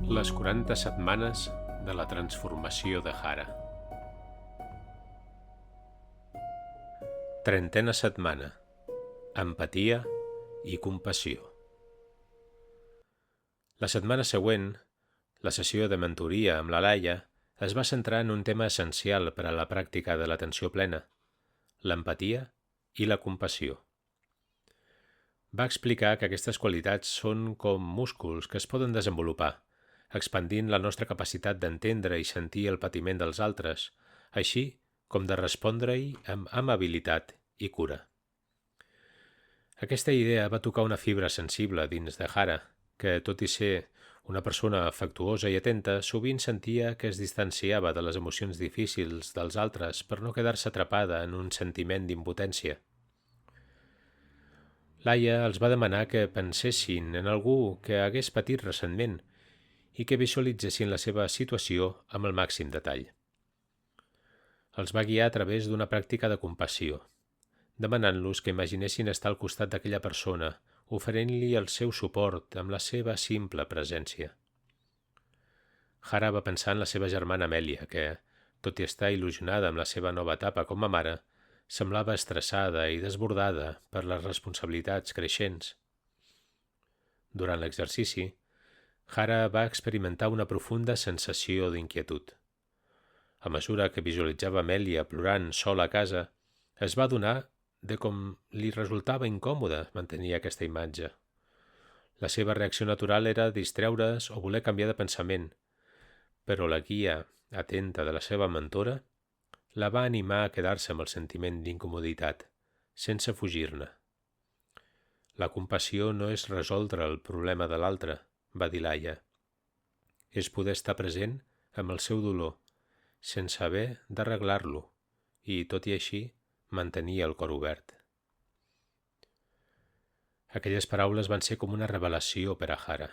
Les 40 setmanes de la transformació de Hara. 30a setmana. Empatia i compassió. La setmana següent, la sessió de mentoria amb la Laia es va centrar en un tema essencial per a la pràctica de l'atenció plena, l'empatia i la compassió. Va explicar que aquestes qualitats són com músculs que es poden desenvolupar, expandint la nostra capacitat d'entendre i sentir el patiment dels altres, així com de respondre-hi amb amabilitat i cura. Aquesta idea va tocar una fibra sensible dins de Hara, que, tot i ser una persona afectuosa i atenta, sovint sentia que es distanciava de les emocions difícils dels altres per no quedar-se atrapada en un sentiment d'impotència. Laia els va demanar que pensessin en algú que hagués patit recentment i que visualitzessin la seva situació amb el màxim detall. Els va guiar a través d'una pràctica de compassió, demanant-los que imaginessin estar al costat d'aquella persona, oferint-li el seu suport amb la seva simple presència. Hara va pensar en la seva germana Amèlia, que, tot i estar il·lusionada amb la seva nova etapa com a mare, semblava estressada i desbordada per les responsabilitats creixents. Durant l'exercici, Hara va experimentar una profunda sensació d'inquietud. A mesura que visualitzava Amèlia plorant sola a casa, es va adonar de com li resultava incòmode mantenir aquesta imatge. La seva reacció natural era distreure's o voler canviar de pensament, però la guia atenta de la seva mentora la va animar a quedar-se amb el sentiment d'incomoditat, sense fugir-ne. La compassió no és resoldre el problema de l'altre, va dir Laia. És poder estar present amb el seu dolor, sense haver d'arreglar-lo, i, tot i així, mantenir el cor obert. Aquelles paraules van ser com una revelació per a Hara.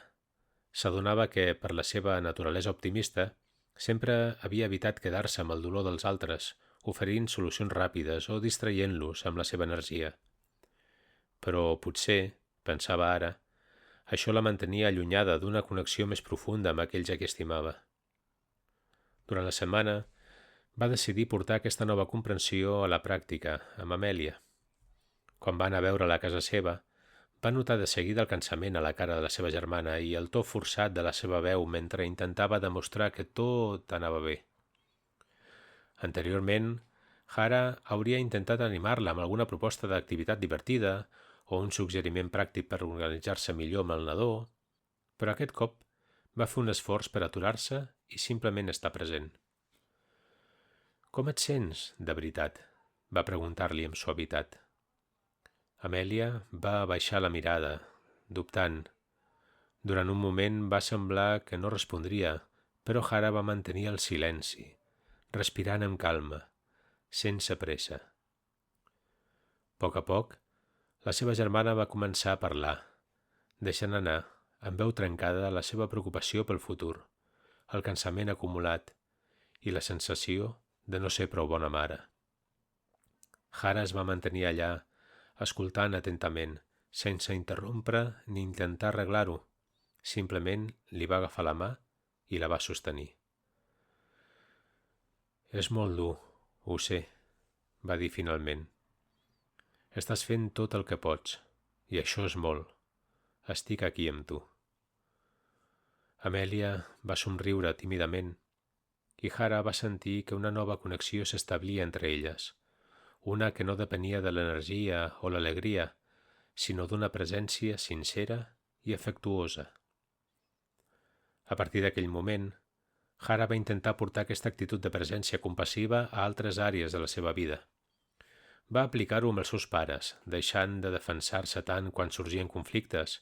S'adonava que, per la seva naturalesa optimista, sempre havia evitat quedar-se amb el dolor dels altres, oferint solucions ràpides o distraient-los amb la seva energia. Però potser, pensava ara, això la mantenia allunyada d'una connexió més profunda amb aquells a qui estimava. Durant la setmana, va decidir portar aquesta nova comprensió a la pràctica amb Amèlia. Quan va anar a veure-la a casa seva, va notar de seguida el cansament a la cara de la seva germana i el to forçat de la seva veu mentre intentava demostrar que tot anava bé. Anteriorment, Hara hauria intentat animar-la amb alguna proposta d'activitat divertida o un suggeriment pràctic per organitzar-se millor amb el nadó, però aquest cop va fer un esforç per aturar-se i simplement estar present. «Com et sents, de veritat?», va preguntar-li amb suavitat. Amèlia va abaixar la mirada, dubtant. Durant un moment va semblar que no respondria, però Hara va mantenir el silenci, respirant amb calma, sense pressa. A poc, la seva germana va començar a parlar, deixant anar, amb veu trencada, la seva preocupació pel futur, el cansament acumulat i la sensació de no ser prou bona mare. Hara es va mantenir allà, escoltant atentament, sense interrompre ni intentar arreglar-ho. Simplement li va agafar la mà i la va sostenir. «És molt dur, ho sé», va dir finalment. «Estàs fent tot el que pots, i això és molt. Estic aquí amb tu». Amèlia va somriure tímidament i Hara va sentir que una nova connexió s'establia entre elles, una que no depenia de l'energia o l'alegria, sinó d'una presència sincera i afectuosa. A partir d'aquell moment, Hara va intentar portar aquesta actitud de presència compassiva a altres àrees de la seva vida. Va aplicar-ho amb els seus pares, deixant de defensar-se tant quan sorgien conflictes,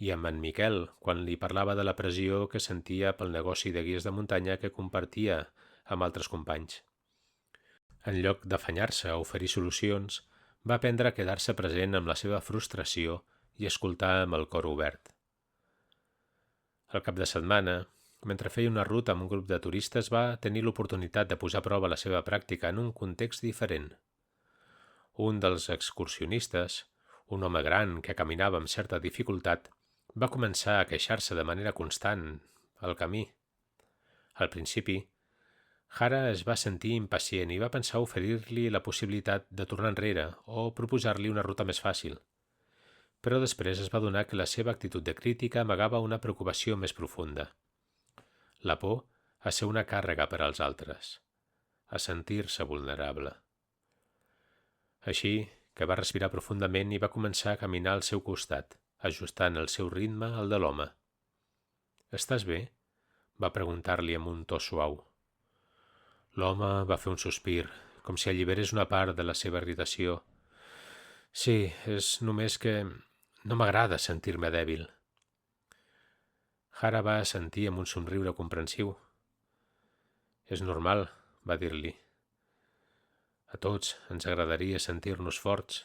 i amb en Miquel, quan li parlava de la pressió que sentia pel negoci de guies de muntanya que compartia amb altres companys. En lloc d'afanyar-se a oferir solucions, va aprendre a quedar-se present amb la seva frustració i escoltar amb el cor obert. Al cap de setmana, mentre feia una ruta amb un grup de turistes, va tenir l'oportunitat de posar a prova la seva pràctica en un context diferent. Un dels excursionistes, un home gran que caminava amb certa dificultat, va començar a queixar-se de manera constant el camí. Al principi, Hara es va sentir impacient i va pensar oferir-li la possibilitat de tornar enrere o proposar-li una ruta més fàcil. Però després es va adonar que la seva actitud de crítica amagava una preocupació més profunda. La por a ser una càrrega per als altres, a sentir-se vulnerable. Així que va respirar profundament i va començar a caminar al seu costat, ajustant el seu ritme al de l'home. «Estàs bé?», va preguntar-li amb un to suau. L'home va fer un sospir, com si alliberés una part de la seva irritació. «Sí, és només que no m'agrada sentir-me dèbil». Hara va assentir amb un somriure comprensiu. «És normal», va dir-li. «A tots ens agradaria sentir-nos forts,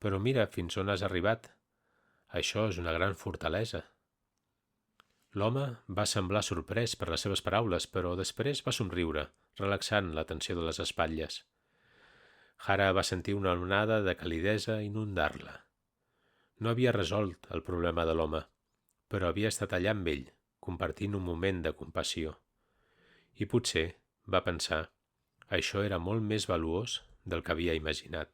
però mira fins on has arribat. Això és una gran fortalesa». L'home va semblar sorprès per les seves paraules, però després va somriure, relaxant la tensió de les espatlles. Hara va sentir una onada de calidesa inundar-la. No havia resolt el problema de l'home, però havia estat allà amb ell, compartint un moment de compassió. I potser, va pensar, això era molt més valuós del que havia imaginat.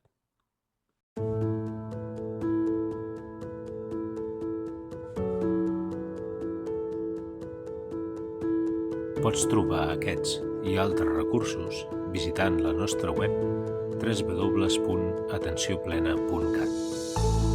Pots trobar aquests i altres recursos visitant la nostra web www.atencionplena.cat.